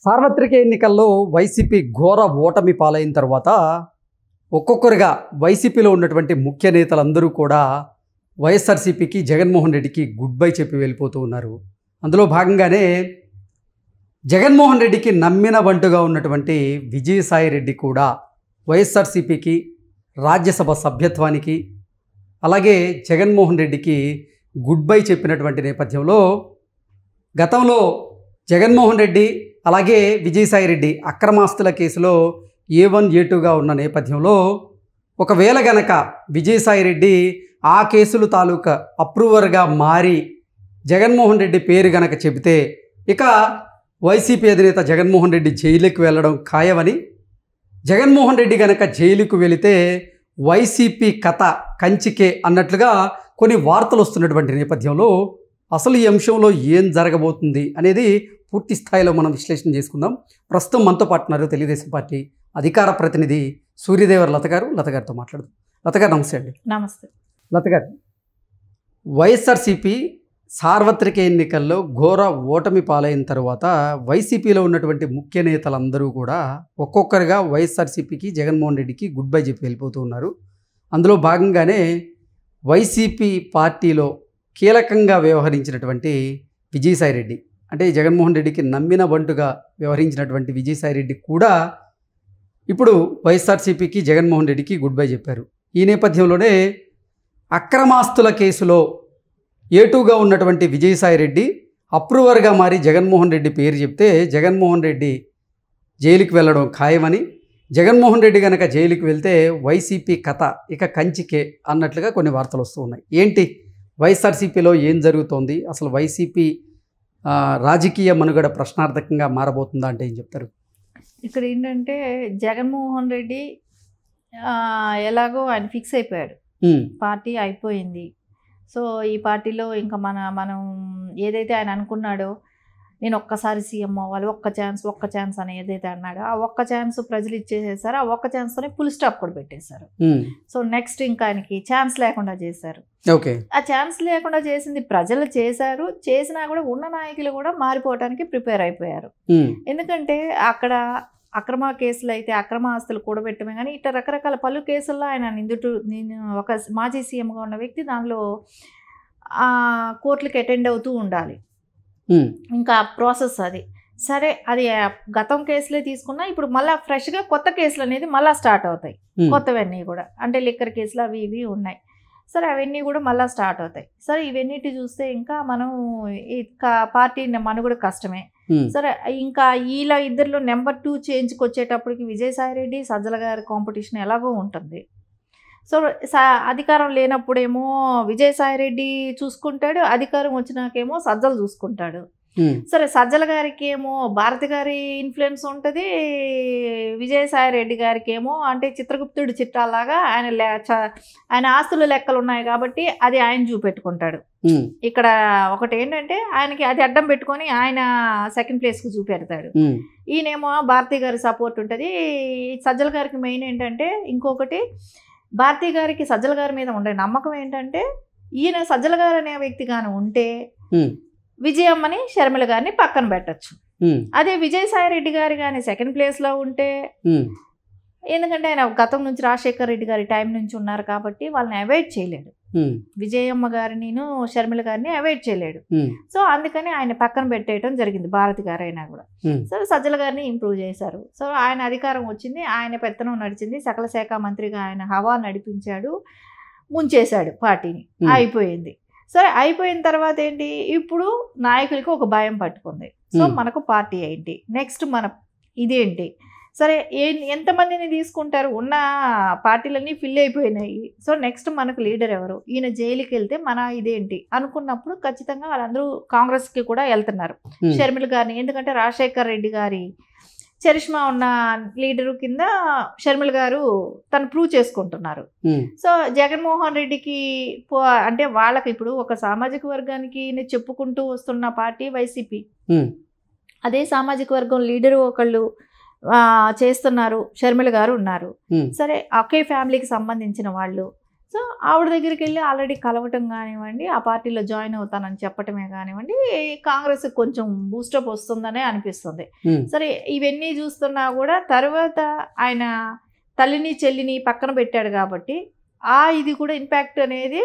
సార్వత్రిక ఎన్నికల్లో వైసీపీ ఘోర ఓటమి పాలైన తర్వాత ఒక్కొక్కరుగా వైసీపీలో ఉన్నటువంటి ముఖ్య నేతలందరూ కూడా వైఎస్ఆర్సీపీకి జగన్మోహన్ రెడ్డికి గుడ్ బై చెప్పి వెళ్ళిపోతూ ఉన్నారు. అందులో భాగంగానే జగన్మోహన్ రెడ్డికి నమ్మిన బంటుగా ఉన్నటువంటి విజయసాయి రెడ్డి కూడా వైఎస్ఆర్సీపీకి రాజ్యసభ సభ్యత్వానికి అలాగే జగన్మోహన్ రెడ్డికి గుడ్ బై చెప్పినటువంటి నేపథ్యంలో గతంలో జగన్మోహన్ రెడ్డి అలాగే విజయసాయి రెడ్డి అక్రమాస్తుల కేసులో A1 A2గా ఉన్న నేపథ్యంలో ఒకవేళ గనక విజయసాయి రెడ్డి ఆ కేసులు తాలూకా అప్రూవర్గా మారి జగన్మోహన్ రెడ్డి పేరు గనక చెబితే ఇక వైసీపీ అధినేత జగన్మోహన్ రెడ్డి జైలుకి వెళ్ళడం ఖాయమని, జగన్మోహన్ రెడ్డి గనక జైలుకు వెళితే వైసీపీ కథ కంచికే అన్నట్లుగా కొన్ని వార్తలు వస్తున్నటువంటి నేపథ్యంలో అసలు ఈ అంశంలో ఏం జరగబోతుంది అనేది పూర్తి స్థాయిలో మనం విశ్లేషణ చేసుకుందాం. ప్రస్తుతం మనతో పాటు ఉన్నారు తెలుగుదేశం పార్టీ అధికార ప్రతినిధి సూర్యదేవర లత గారితో మాట్లాడుతాం. లత గారు నమస్తే అండి. నమస్తే. లత గారు, వైఎస్ఆర్సీపీ సార్వత్రిక ఎన్నికల్లో ఘోర ఓటమి పాలైన తర్వాత వైసీపీలో ఉన్నటువంటి ముఖ్య నేతలందరూ కూడా ఒక్కొక్కరుగా వైఎస్ఆర్సీపీకి జగన్మోహన్ రెడ్డికి గుడ్ బై చెప్పి వెళ్ళిపోతూ ఉన్నారు. అందులో భాగంగానే వైసీపీ పార్టీలో కీలకంగా వ్యవహరించినటువంటి విజయసాయి రెడ్డి, అంటే జగన్మోహన్ రెడ్డికి నమ్మిన బంటుగా వ్యవహరించినటువంటి విజయసాయి రెడ్డి కూడా ఇప్పుడు వైఎస్ఆర్సీపీకి జగన్మోహన్ రెడ్డికి గుడ్ బై చెప్పారు. ఈ నేపథ్యంలోనే అక్రమాస్తుల కేసులో A2గా ఉన్నటువంటి విజయసాయి రెడ్డి అప్రూవర్గా మారి జగన్మోహన్ రెడ్డి పేరు చెప్తే జగన్మోహన్ రెడ్డి జైలుకి వెళ్ళడం ఖాయమని, జగన్మోహన్ రెడ్డి కనుక జైలుకి వెళ్తే వైసీపీ కథ ఇక కంచికే అన్నట్లుగా కొన్ని వార్తలు వస్తూ ఉన్నాయి. ఏంటి వైఎస్ఆర్సీపీలో ఏం జరుగుతోంది, అసలు వైసీపీ రాజకీయ మనుగడ ప్రశ్నార్థకంగా మారబోతుందా అంటే ఏం చెప్తారు? ఇక్కడ ఏంటంటే జగన్మోహన్ రెడ్డి ఎలాగో ఆయన ఫిక్స్ అయిపోయాడు, పార్టీ అయిపోయింది. సో ఈ పార్టీలో ఇంకా మనం ఏదైతే ఆయన అనుకున్నాడో, నేను ఒక్కసారి సీఎం అవ్వాలి, ఒక్క ఛాన్స్ అని ఏదైతే అన్నాడో ఆ ఒక్క ఛాన్స్ ప్రజలు ఇచ్చేసేసారు. ఆ ఒక్క ఛాన్స్తోనే ఫుల్ స్టాప్ కూడా పెట్టేశారు. సో నెక్స్ట్ ఇంకా ఆయనకి ఛాన్స్ లేకుండా చేశారు. ఆ ఛాన్స్ లేకుండా చేసింది ప్రజలు చేశారు. చేసినా కూడా ఉన్న నాయకులు కూడా మారిపోవడానికి ప్రిపేర్ అయిపోయారు. ఎందుకంటే అక్కడ అక్రమ కేసులు అయితే అక్రమ ఆస్తులు కూడబెట్టమే కానీ ఇట్లా రకరకాల పలు కేసుల్లో ఆయన నేను ఒక మాజీ సీఎంగా ఉన్న వ్యక్తి దానిలో కోర్టులకు అటెండ్ అవుతూ ఉండాలి. ఇంకా ప్రాసెస్ అది సరే, అది గతం కేసులే తీసుకున్నా ఇప్పుడు మళ్ళీ ఫ్రెష్గా కొత్త కేసులు అనేది మళ్ళీ స్టార్ట్ అవుతాయి. కొత్తవన్నీ కూడా అంటే లిక్కర్ కేసులు అవి ఇవి ఉన్నాయి. సరే అవన్నీ కూడా మళ్ళీ స్టార్ట్ అవుతాయి. సరే ఇవన్నిటి చూస్తే ఇంకా మనం పార్టీ మనుగడ కష్టమే. సరే ఇంకా వీళ్ళ ఇద్దరిలో నెంబర్ 2 చేంజ్కి వచ్చేటప్పటికి విజయసాయి రెడ్డి సజ్జల గారి కాంపిటీషన్ ఎలాగో ఉంటుంది. సో అధికారం లేనప్పుడేమో విజయసాయి రెడ్డి చూసుకుంటాడు, అధికారం వచ్చినాకేమో సజ్జలు చూసుకుంటాడు. సరే సజ్జల గారికి ఏమో భారతి గారి ఇన్ఫ్లుయెన్స్ ఉంటుంది, విజయసాయి రెడ్డి గారికి ఏమో అంటే చిత్రగుప్తుడి చిట్టాలాగా ఆయన ఆస్తుల లెక్కలు ఉన్నాయి కాబట్టి అది ఆయన చూపెట్టుకుంటాడు. ఇక్కడ ఒకటి ఏంటంటే ఆయనకి అది అడ్డం పెట్టుకొని ఆయన సెకండ్ ప్లేస్కి చూపెడతాడు. ఈయనేమో భారతి గారి సపోర్ట్ ఉంటుంది. సజ్జల గారికి మెయిన్ ఏంటంటే ఇంకొకటి, భారతి గారికి సజ్జల గారి మీద ఉండే నమ్మకం ఏంటంటే ఈయన సజ్జల గారు అనే వ్యక్తిగాను ఉంటే విజయమ్మని షర్మిల గారిని పక్కన పెట్టచ్చు. అదే విజయసాయి రెడ్డి గారు కానీ సెకండ్ ప్లేస్లో ఉంటే, ఎందుకంటే ఆయన గతం నుంచి రాజశేఖర్ రెడ్డి గారి టైం నుంచి ఉన్నారు కాబట్టి వాళ్ళని అవాయిడ్ చేయలేడు, విజయమ్మ గారిని షర్మిల గారిని అవాయిడ్ చేయలేడు. సో అందుకని ఆయన పక్కన పెట్టేయడం జరిగింది భారతి గారు అయినా కూడా. సో సజ్జల గారిని ఇంప్రూవ్ చేశారు. సో ఆయన అధికారం వచ్చింది, ఆయన పెత్తనం నడిచింది, సకల శాఖ మంత్రిగా ఆయన హవా నడిపించాడు, ముంచేశాడు పార్టీని, అయిపోయింది. సరే అయిపోయిన తర్వాత ఏంటి, ఇప్పుడు నాయకులకి ఒక భయం పట్టుకుంది. సో మనకు పార్టీ ఏంటి నెక్స్ట్, మన ఇదేంటి, సరే ఎంతమందిని తీసుకుంటారు, ఉన్న పార్టీలన్నీ ఫిల్ అయిపోయినాయి. సో నెక్స్ట్ మనకు లీడర్ ఎవరు, ఈయన జైలుకి వెళ్తే మన ఇదేంటి అనుకున్నప్పుడు ఖచ్చితంగా వాళ్ళందరూ కాంగ్రెస్కి కూడా వెళ్తున్నారు, షర్మిల గారిని. ఎందుకంటే రాజశేఖర్ రెడ్డి గారి చరిష్మా ఉన్న లీడరు కింద షర్మిల గారు తను ప్రూవ్ చేసుకుంటున్నారు. సో జగన్మోహన్ రెడ్డికి అంటే వాళ్ళకి ఇప్పుడు ఒక సామాజిక వర్గానికి చెప్పుకుంటూ వస్తున్న పార్టీ వైసీపీ, అదే సామాజిక వర్గం లీడరు ఒకళ్ళు చేస్తున్నారు, షర్మిల గారు ఉన్నారు. సరే ఒకే ఫ్యామిలీకి సంబంధించిన వాళ్ళు. సో ఆవిడ దగ్గరికి వెళ్ళి ఆల్రెడీ కలవటం కానివ్వండి, ఆ పార్టీలో జాయిన్ అవుతానని చెప్పటమే కానివ్వండి, కాంగ్రెస్ కొంచెం బూస్టప్ వస్తుందనే అనిపిస్తుంది. సరే ఇవన్నీ చూస్తున్నా కూడా తర్వాత ఆయన తల్లిని చెల్లిని పక్కన పెట్టాడు కాబట్టి ఇది కూడా ఇంపాక్ట్ అనేది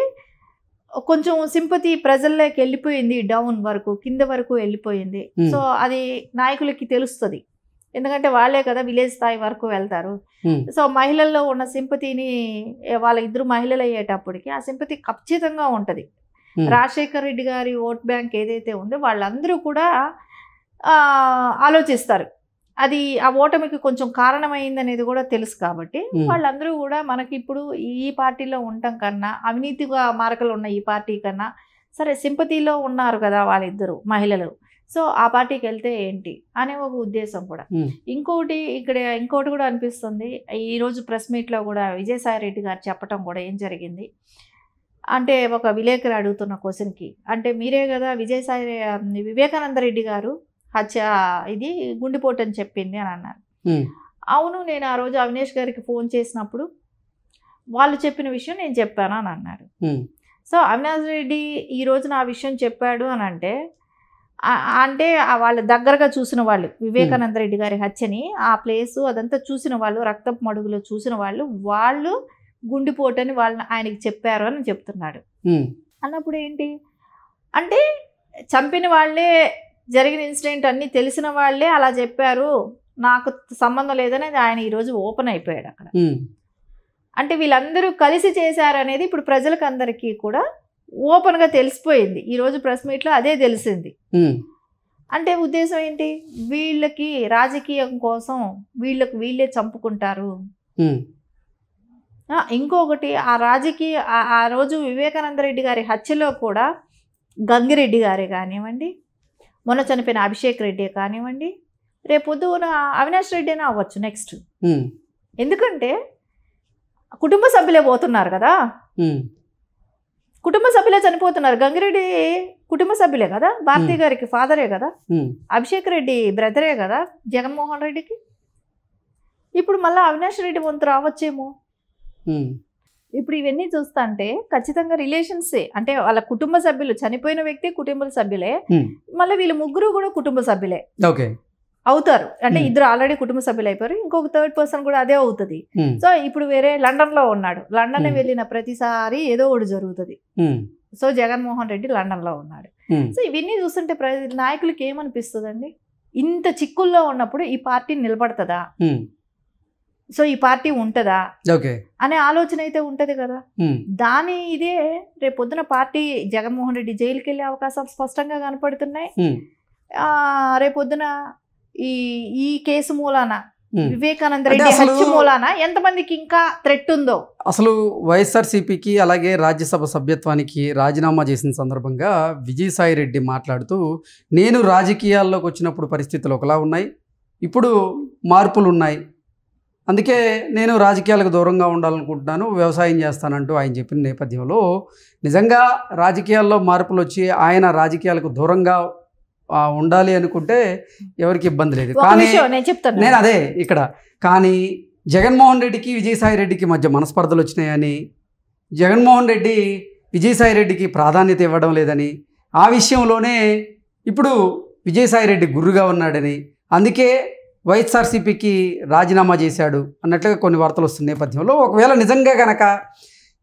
కొంచెం సింపతి ప్రజల్లోకి వెళ్ళిపోయింది, డౌన్ వరకు కింద వరకు వెళ్ళిపోయింది. సో అది నాయకులకి తెలుస్తుంది, ఎందుకంటే వాళ్ళే కదా విలేజ్ స్థాయి వరకు వెళ్తారు. సో మహిళల్లో ఉన్న సింపతిని వాళ్ళ ఇద్దరు మహిళలు అయ్యేటప్పటికి ఆ సింపతి ఖచ్చితంగా ఉంటుంది. రాజశేఖర్ రెడ్డి గారి ఓట్ బ్యాంక్ ఏదైతే ఉందో వాళ్ళందరూ కూడా ఆలోచిస్తారు, అది ఆ ఓటమికి కొంచెం కారణమైంది అనేది కూడా తెలుసు కాబట్టి వాళ్ళందరూ కూడా మనకి ఇప్పుడు ఈ పార్టీలో ఉండటం కన్నా, అవినీతిగా మార్కలు ఉన్న ఈ పార్టీ కన్నా సరే సింపతిలో ఉన్నారు కదా వాళ్ళిద్దరు మహిళలు, సో ఆ పార్టీకి వెళ్తే ఏంటి అనే ఒక ఉద్దేశం కూడా. ఇంకోటి కూడా అనిపిస్తుంది, ఈరోజు ప్రెస్ మీట్లో కూడా విజయసాయి రెడ్డి గారు చెప్పటం కూడా ఏం జరిగింది అంటే, ఒక విలేకరు అడుగుతున్న క్వశ్చన్కి, అంటే మీరే కదా వివేకానంద రెడ్డి గారు హత్య ఇది గుండెపోటు అని చెప్పింది అని అన్నారు. అవును, నేను ఆ రోజు అవినేష్ గారికి ఫోన్ చేసినప్పుడు వాళ్ళు చెప్పిన విషయం నేను చెప్పాను అని అన్నారు. సో అవినాష్ రెడ్డి ఈ రోజున ఆ విషయం చెప్పాడు అని అంటే వాళ్ళ దగ్గరగా చూసిన వాళ్ళు, వివేకానంద రెడ్డి గారి హత్యని ఆ ప్లేసు అదంతా చూసిన వాళ్ళు, రక్తపు మడుగులో చూసిన వాళ్ళు గుండెపోటు అని ఆయనకి చెప్పారు అని చెప్తున్నాడు. అన్నప్పుడు ఏంటి అంటే, చంపిన వాళ్ళే, జరిగిన ఇన్సిడెంట్ అన్నీ తెలిసిన వాళ్ళే అలా చెప్పారు, నాకు సంబంధం లేదనేది ఆయన ఈరోజు ఓపెన్ అయిపోయాడు అక్కడ. అంటే వీళ్ళందరూ కలిసి చేశారు అనేది ఇప్పుడు ప్రజలకు అందరికీ కూడా ఓపెన్గా తెలిసిపోయింది. ఈరోజు ప్రెస్ మీట్లో అదే తెలిసింది. అంటే ఉద్దేశం ఏంటి, వీళ్ళకి రాజకీయం కోసం వీళ్ళే చంపుకుంటారు. ఇంకొకటి ఆ రోజు వివేకానంద రెడ్డి గారి హత్యలో కూడా గంగిరెడ్డి గారే కానివ్వండి, మొన్న చనిపోయిన అభిషేక్ రెడ్డి కానివ్వండి, రేపు పొద్దున అవినాష్ రెడ్డి అయినా అవ్వచ్చు నెక్స్ట్. ఎందుకంటే కుటుంబ సభ్యులే పోతున్నారు కదా, కుటుంబ సభ్యులే చనిపోతున్నారు. గంగిరెడ్డి కుటుంబ సభ్యులే కదా, భారతి గారికి ఫాదరే కదా, అభిషేక్ రెడ్డి బ్రదరే కదా జగన్మోహన్ రెడ్డికి. ఇప్పుడు మళ్ళీ అవినాష్ రెడ్డి వంతు రావచ్చేమో. ఇప్పుడు ఇవన్నీ చూస్తుంటే ఖచ్చితంగా రిలేషన్సే, అంటే వాళ్ళ కుటుంబ సభ్యులు, చనిపోయిన వ్యక్తి కుటుంబ సభ్యులే, మళ్ళీ వీళ్ళు ముగ్గురు కూడా కుటుంబ సభ్యులే అవుతారు. అంటే ఇద్దరు ఆల్రెడీ కుటుంబ సభ్యులు అయిపోయారు, ఇంకొక థర్డ్ పర్సన్ కూడా అదే అవుతుంది. సో ఇప్పుడు వేరే లండన్లో ఉన్నాడు, లండన్ వెళ్ళిన ప్రతిసారి ఏదో ఒకటి జరుగుతుంది. సో జగన్మోహన్ రెడ్డి లండన్లో ఉన్నాడు. సో ఇవన్నీ చూస్తుంటే నాయకులకి ఏమనిపిస్తుందండి, ఇంత చిక్కుల్లో ఉన్నప్పుడు ఈ పార్టీ నిలబడుతుందా, సో ఈ పార్టీ ఉంటుందా అనే ఆలోచన అయితే ఉంటది కదా. ఇదే రేపొద్దున పార్టీ జగన్మోహన్ రెడ్డి జైలుకి వెళ్ళే అవకాశాలు స్పష్టంగా కనపడుతున్నాయి. రేపొద్దున ఈ కేసు మూలాన, వివేకానంద రెడ్డి హత్య మూలాన ఎంతమందికి ఇంకా థ్రెట్ ఉందో. అసలు వైఎస్ఆర్సీపీకి అలాగే రాజ్యసభ సభ్యత్వానికి రాజీనామా చేసిన సందర్భంగా విజయసాయి రెడ్డి మాట్లాడుతూ, నేను రాజకీయాల్లోకి వచ్చినప్పుడు పరిస్థితులు ఒకలా ఉన్నాయి, ఇప్పుడు మార్పులు ఉన్నాయి, అందుకే నేను రాజకీయాలకు దూరంగా ఉండాలనుకుంటున్నాను, వ్యవసాయం చేస్తానంటూ ఆయన చెప్పిన నేపథ్యంలో నిజంగా రాజకీయాల్లో మార్పులు వచ్చి ఆయన రాజకీయాలకు దూరంగా ఉండాలి అనుకుంటే ఎవరికి ఇబ్బంది లేదు. కానీ నేను అదే ఇక్కడ కానీ జగన్మోహన్ రెడ్డికి విజయసాయి రెడ్డికి మధ్య మనస్పర్ధలు వచ్చినాయని, జగన్మోహన్ రెడ్డి విజయసాయి రెడ్డికి ప్రాధాన్యత ఇవ్వడం లేదని, ఆ విషయంలోనే ఇప్పుడు విజయసాయి రెడ్డి గుర్రుగా ఉన్నాడని, అందుకే వైఎస్ఆర్సీపీకి రాజీనామా చేశాడు అన్నట్లుగా కొన్ని వార్తలు వస్తున్న నేపథ్యంలో, ఒకవేళ నిజంగా కనుక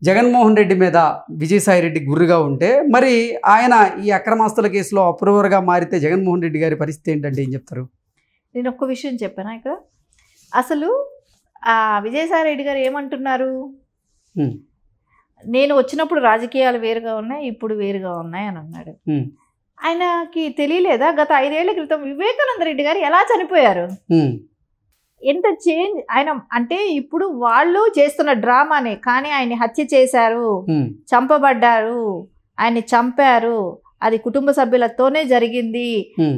జగన్మోహన్ రెడ్డి మీద విజయసాయి రెడ్డి గుర్రుగా ఉంటే, మరి ఆయన ఈ అక్రమాస్తుల కేసులో అప్రూవర్గా మారితే జగన్మోహన్ రెడ్డి గారి పరిస్థితి ఏంటంటే ఏం చెప్తారు? నేను ఒక్క విషయం చెప్పాను ఇక్కడ, అసలు విజయసాయి రెడ్డి గారు ఏమంటున్నారు, నేను వచ్చినప్పుడు రాజకీయాలు వేరుగా ఉన్నాయి, ఇప్పుడు వేరుగా ఉన్నాయి అని అన్నాడు. ఆయనకి తెలియలేదా గత 5 ఏళ్ల క్రితం వివేకానంద రెడ్డి గారు ఎలా చనిపోయారు, ఎంత చేంజ్ ఆయన అంటే. ఇప్పుడు వాళ్ళు చేస్తున్న డ్రామానే, కానీ ఆయన్ని హత్య చేశారు, చంపబడ్డారు, ఆయన్ని చంపారు, అది కుటుంబ సభ్యులతోనే జరిగింది,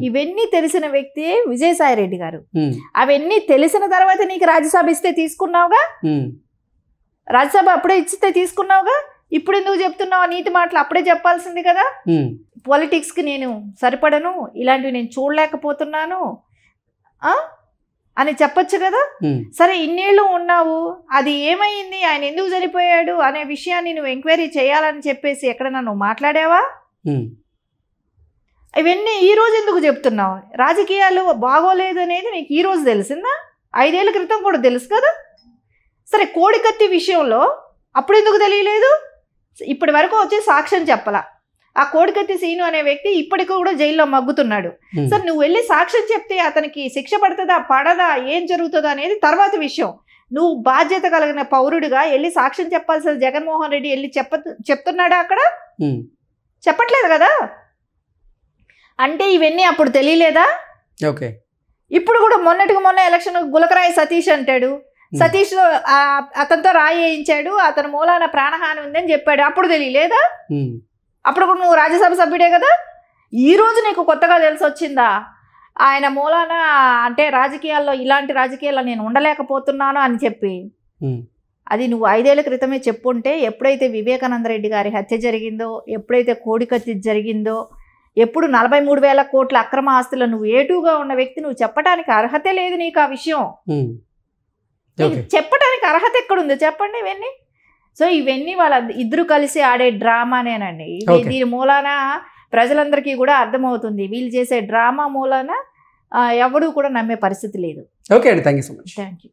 ఇవన్నీ తెలిసిన వ్యక్తి విజయసాయి రెడ్డి గారు. అవన్నీ తెలిసిన తర్వాత నీకు రాజ్యసభ ఇస్తే తీసుకున్నావుగా, రాజ్యసభ అప్పుడే ఇచ్చితే తీసుకున్నావుగా, ఇప్పుడు ఎందుకు చెప్తున్నావు నీతి మాటలు? అప్పుడే చెప్పాల్సింది కదా. పాలిటిక్స్కి నేను సరిపడను, ఇలాంటివి నేను చూడలేకపోతున్నాను అని చెప్పొచ్చు కదా. సరే ఇన్నేళ్ళు ఉన్నావు, అది ఏమైంది, ఆయన ఎందుకు చనిపోయాడు అనే విషయాన్ని నువ్వు ఎంక్వైరీ చేయాలని చెప్పేసి ఎక్కడన్నా నువ్వు మాట్లాడావా? ఇవన్నీ ఈ రోజు ఎందుకు చెప్తున్నావు? రాజకీయాలు బాగోలేదు అనేది నీకు ఈ రోజు తెలిసిందా? 5 ఏళ్ల క్రితం కూడా తెలుసు కదా. సరే కోడికత్తి విషయంలో అప్పుడు ఎందుకు తెలియలేదు? ఇప్పటి వరకు వచ్చి సాక్ష్యం చెప్పలా. ఆ కోడికత్తి సీను అనే వ్యక్తి ఇప్పటికీ కూడా జైల్లో మగ్గుతున్నాడు. సరే నువ్వు వెళ్ళి సాక్ష్యం చెప్తే అతనికి శిక్ష పడుతుందా పడదా ఏం జరుగుతుందా అనేది తర్వాత విషయం. నువ్వు బాధ్యత కలిగిన పౌరుడిగా వెళ్ళి సాక్ష్యం చెప్పాల్సిన జగన్మోహన్ రెడ్డి వెళ్ళి చెప్తున్నాడా అక్కడ? చెప్పట్లేదు కదా. అంటే ఇవన్నీ అప్పుడు తెలియలేదా? ఓకే. ఇప్పుడు కూడా మొన్నటికి మొన్న ఎలక్షన్ గులకరాయి సతీష్ అంటాడు. సతీష్ అతనితో రాయి వేయించాడు, అతని మూలాన ప్రాణహాని ఉందని చెప్పాడు. అప్పుడు తెలియలేదా? అప్పుడు కూడా నువ్వు రాజ్యసభ సభ్యుడే కదా. ఈ రోజు నీకు కొత్తగా తెలిసి వచ్చిందా ఆయన మూలాన అంటే రాజకీయాల్లో ఇలాంటి రాజకీయాల్లో నేను ఉండలేకపోతున్నాను అని చెప్పి? అది నువ్వు 5 ఏళ్ల క్రితమే చెప్పుంటే, ఎప్పుడైతే వివేకానంద రెడ్డి గారి హత్య జరిగిందో, ఎప్పుడైతే కోడికత్తి జరిగిందో, ఎప్పుడు 43,000 కోట్ల అక్రమ ఆస్తులు నువ్వు ఏటుగా ఉన్న వ్యక్తి, నువ్వు చెప్పడానికి అర్హతే లేదు నీకు ఆ విషయం. చెప్పడానికి అర్హత ఎక్కడుందో చెప్పండి ఇవన్నీ. సో ఇవన్నీ వాళ్ళ ఇద్దరు కలిసి ఆడే డ్రామానేనండి. దీని మూలాన ప్రజలందరికీ కూడా అర్థమవుతుంది, వీళ్ళు చేసే డ్రామా మూలాన ఎవడు కూడా నమ్మే పరిస్థితి లేదు. ఓకే అండి, thank you so much. Thank you.